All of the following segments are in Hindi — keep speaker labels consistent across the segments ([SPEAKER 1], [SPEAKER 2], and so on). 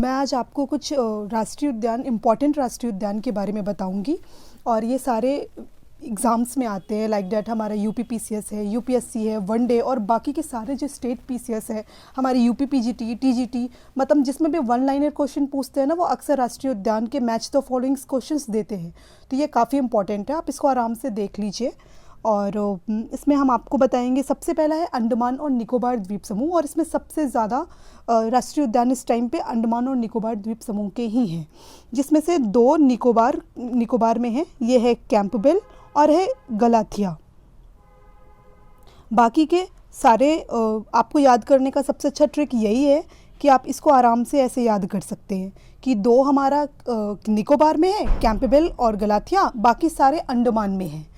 [SPEAKER 1] मैं आज आपको कुछ राष्ट्रीय उद्यान, इम्पॉर्टेंट राष्ट्रीय उद्यान के बारे में बताऊंगी। और ये सारे एग्ज़ाम्स में आते हैं, लाइक डैट हमारा यूपी पीसीएस है, यूपीएससी है, वनडे, और बाकी के सारे जो स्टेट पीसीएस है, हमारे यूपी पीजीटी, टीजीटी, मतलब जिसमें भी वन लाइनर क्वेश्चन पूछते हैं ना, वो अक्सर राष्ट्रीय उद्यान के मैच द फॉलोइंग्स क्वेश्चंस देते हैं। तो ये काफ़ी इंपॉर्टेंट है, आप इसको आराम से देख लीजिए। और इसमें हम आपको बताएंगे, सबसे पहला है अंडमान और निकोबार द्वीप समूह, और इसमें सबसे ज़्यादा राष्ट्रीय उद्यान इस टाइम पे अंडमान और निकोबार द्वीप समूह के ही हैं, जिसमें से दो निकोबार में हैं। ये है कैंपबेल और है गलाथिया। बाकी के सारे आपको याद करने का सबसे अच्छा ट्रिक यही है कि आप इसको आराम से ऐसे याद कर सकते हैं कि दो हमारा निकोबार में है, कैंपबेल और गलाथिया, बाकी सारे अंडमान में हैं।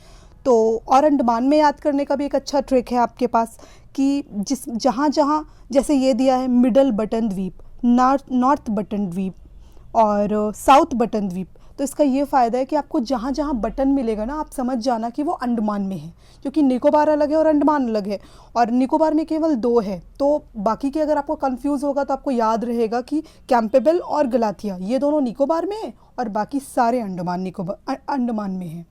[SPEAKER 1] तो और अंडमान में याद करने का भी एक अच्छा ट्रिक है आपके पास कि जहाँ जैसे ये दिया है मिडल बटन द्वीप, नॉर्थ बटन द्वीप और साउथ बटन द्वीप, तो इसका ये फ़ायदा है कि आपको जहाँ जहाँ बटन मिलेगा ना, आप समझ जाना कि वो अंडमान में है, क्योंकि निकोबार अलग है और अंडमान अलग है, और निकोबार में केवल दो है। तो बाकी के अगर आपको कंफ्यूज होगा तो आपको याद रहेगा कि कैंपबेल और गलाथिया ये दोनों निकोबार में है और बाकी सारे अंडमान में है।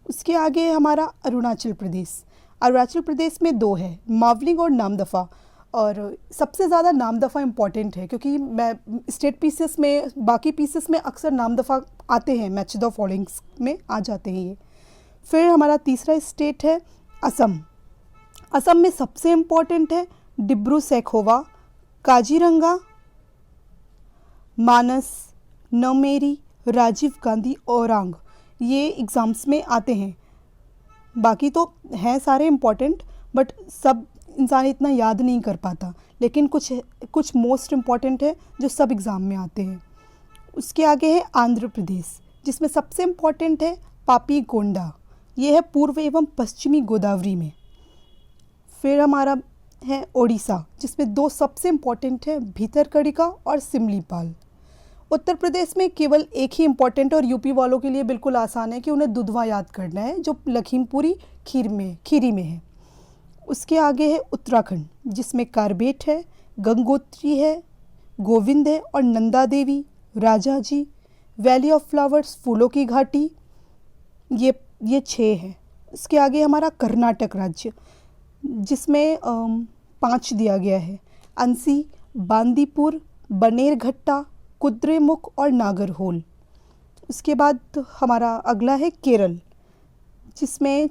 [SPEAKER 1] उसके आगे हमारा अरुणाचल प्रदेश में दो है, मावलिंग और नामदफ़ा। और सबसे ज़्यादा नामदफ़ा इम्पॉर्टेंट है, क्योंकि मैं स्टेट पीसेस में, बाकी पीसेस में अक्सर नामदफ़ा आते हैं, मैच द फॉलोइंग्स में आ जाते हैं ये। फिर हमारा तीसरा स्टेट है असम में सबसे इम्पॉर्टेंट है डिब्रू सैखोवा, काजीरंगा, मानस, नौमेरी, राजीव गांधी, ओरांग, ये एग्ज़ाम्स में आते हैं। बाकी तो हैं सारे इम्पॉर्टेंट, बट सब इंसान इतना याद नहीं कर पाता, लेकिन कुछ मोस्ट इम्पॉर्टेंट है जो सब एग्ज़ाम में आते हैं। उसके आगे है आंध्र प्रदेश, जिसमें सबसे इम्पॉर्टेंट है पापीकोंडा, ये है पूर्व एवं पश्चिमी गोदावरी में। फिर हमारा है ओडिशा, जिसमें दो सबसे इम्पॉर्टेंट है भीतरकनिका और सिमलीपाल। उत्तर प्रदेश में केवल एक ही इम्पॉर्टेंट, और यूपी वालों के लिए बिल्कुल आसान है कि उन्हें दुधवा याद करना है, जो लखीमपुरी खीरी में है। उसके आगे है उत्तराखंड, जिसमें कारबेट है, गंगोत्री है, गोविंद है और Nanda Devi, Rajaji, valley of flowers, फूलों की घाटी, ये 6 है। उसके आगे हमारा कर्नाटक राज्य, जिसमें 5 दिया गया है, अंसी, बांदीपुर, बनेरघट्टा, कुद्रेमुख और नागरहोल। उसके बाद हमारा अगला है केरल, जिसमें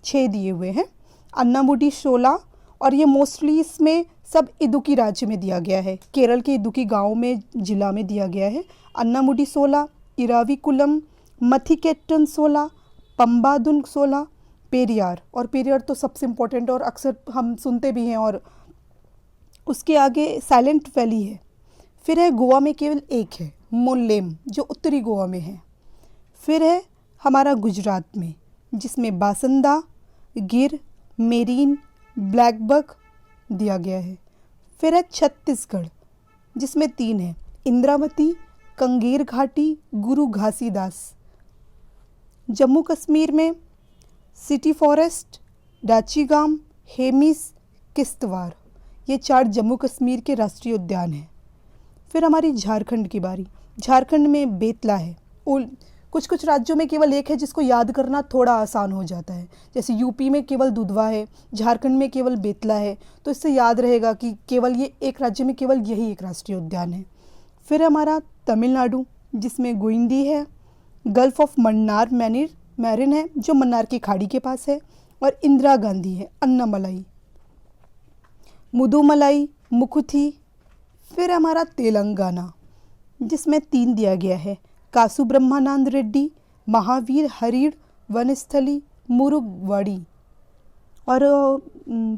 [SPEAKER 1] 6 दिए हुए हैं, अन्नामुडी 16, और ये मोस्टली इसमें सब इदुक्की राज्य में दिया गया है, केरल के इदुक्की गांव में, जिला में दिया गया है। अन्नामुडी 16, इराविकुलम, मथिकेट्टन 16, पंबादुन 16, पेरियार, और पेरियार तो सबसे इम्पोर्टेंट और अक्सर हम सुनते भी हैं। और उसके आगे साइलेंट वैली है। फिर है गोवा में केवल एक है, मोल्लेम, जो उत्तरी गोवा में है। फिर है हमारा गुजरात में, जिसमें बासंदा, गिर, मेरीन, ब्लैकबक दिया गया है। फिर है छत्तीसगढ़, जिसमें 3 है, इंद्रावती, कंगेर घाटी, गुरु घासीदास। जम्मू कश्मीर में सिटी फॉरेस्ट, डाचीगाम, हेमिस, किश्तवाड़, ये 4 जम्मू कश्मीर के राष्ट्रीय उद्यान हैं। फिर हमारी झारखंड की बारी। झारखंड में बेतला है। कुछ राज्यों में केवल एक है, जिसको याद करना थोड़ा आसान हो जाता है, जैसे यूपी में केवल दुधवा है, झारखंड में केवल बेतला है, तो इससे याद रहेगा कि केवल ये एक राज्य में केवल यही एक राष्ट्रीय उद्यान है। फिर हमारा तमिलनाडु, जिसमें गुइंडी है, गल्फ ऑफ मन्नार मैरिन है, जो मन्नार की खाड़ी के पास है, और इंदिरा गांधी है, अन्नामलाई, मुदुमलाई, मुकुथी। फिर हमारा तेलंगाना, जिसमें 3 दिया गया है, कासु ब्रह्मानंद रेड्डी, महावीर हरिड़ वनस्थली, मुरुगवाड़ी। और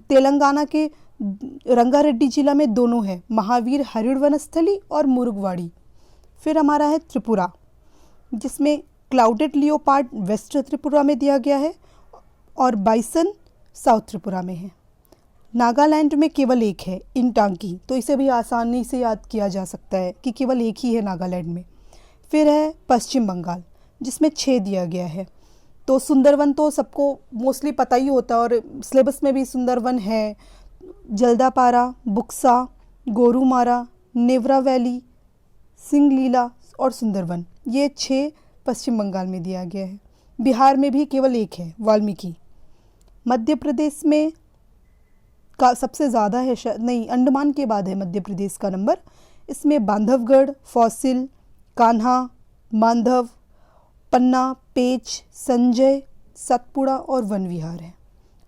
[SPEAKER 1] तेलंगाना के रंगारेड्डी जिला में दोनों है, महावीर हरिड़ वनस्थली और मुरुगवाड़ी। फिर हमारा है त्रिपुरा, जिसमें क्लाउडेड लियोपार्ड वेस्ट त्रिपुरा में दिया गया है और बाइसन साउथ त्रिपुरा में है। नागालैंड में केवल एक है, इंटांकी, तो इसे भी आसानी से याद किया जा सकता है कि केवल एक ही है नागालैंड में। फिर है पश्चिम बंगाल, जिसमें 6 दिया गया है। तो सुंदरवन तो सबको मोस्टली पता ही होता है, और सिलेबस में भी सुंदरवन है, जल्दापारा, बुक्सा, गोरुमारा, नेवरा वैली, सिंगलीला और सुंदरवन। ये 6 पश्चिम बंगाल में दिया गया है। बिहार में भी केवल एक है, वाल्मीकि। मध्य प्रदेश में का सबसे ज़्यादा है, नहीं, अंडमान के बाद है मध्य प्रदेश का नंबर। इसमें बांधवगढ़, फॉसिल, कान्हा, मांधव, पन्ना, पेच, संजय, सतपुड़ा और वन विहार है।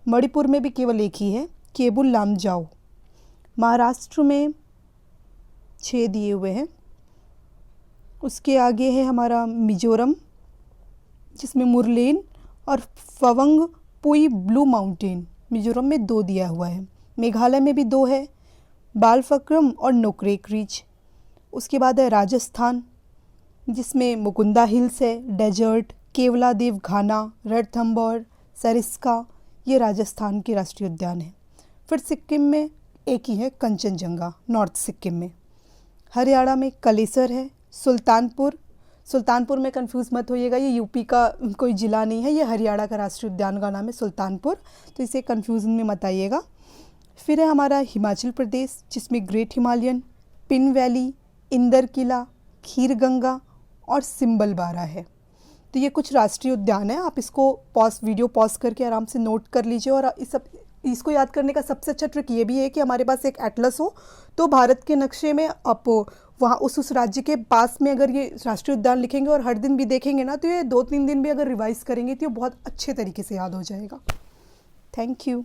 [SPEAKER 1] मणिपुर में भी केवल एक ही है, केबुल लामजाओ। महाराष्ट्र में 6 दिए हुए हैं। उसके आगे है हमारा मिजोरम, जिसमें मुरलेन और फवंग पुई ब्लू माउंटेन। मिजोरम में 2 दिया हुआ है। मेघालय में भी 2 है, बालफक्रम और नोक्रेक रिज। उसके बाद है राजस्थान, जिसमें मुकुंदा हिल्स है, डेजर्ट, केवलादेव घाना, रणथंभौर, सरिस्का, ये राजस्थान के राष्ट्रीय उद्यान है। फिर सिक्किम में एक ही है, कंचनजंगा, नॉर्थ सिक्किम में। हरियाणा में कलेसर है, सुल्तानपुर में कंफ्यूज मत होइएगा, ये यूपी का कोई ज़िला नहीं है, ये हरियाणा का राष्ट्रीय उद्यान का नाम है सुल्तानपुर, तो इसे कंफ्यूजन में मत आइएगा। फिर है हमारा हिमाचल प्रदेश, जिसमें ग्रेट हिमालयन, पिन वैली, इंदर किला, खीर गंगा और सिंबल बारा है। तो ये कुछ राष्ट्रीय उद्यान है। आप इसको वीडियो पॉज करके आराम से नोट कर लीजिए। और इसको याद करने का सबसे अच्छा ट्रिक ये भी है कि हमारे पास एक एटलस हो, तो भारत के नक्शे में आप वहाँ उस राज्य के पास में अगर ये राष्ट्रीय उद्यान लिखेंगे और हर दिन भी देखेंगे ना, तो ये 2-3 दिन भी अगर रिवाइज करेंगे तो ये बहुत अच्छे तरीके से याद हो जाएगा। Thank you.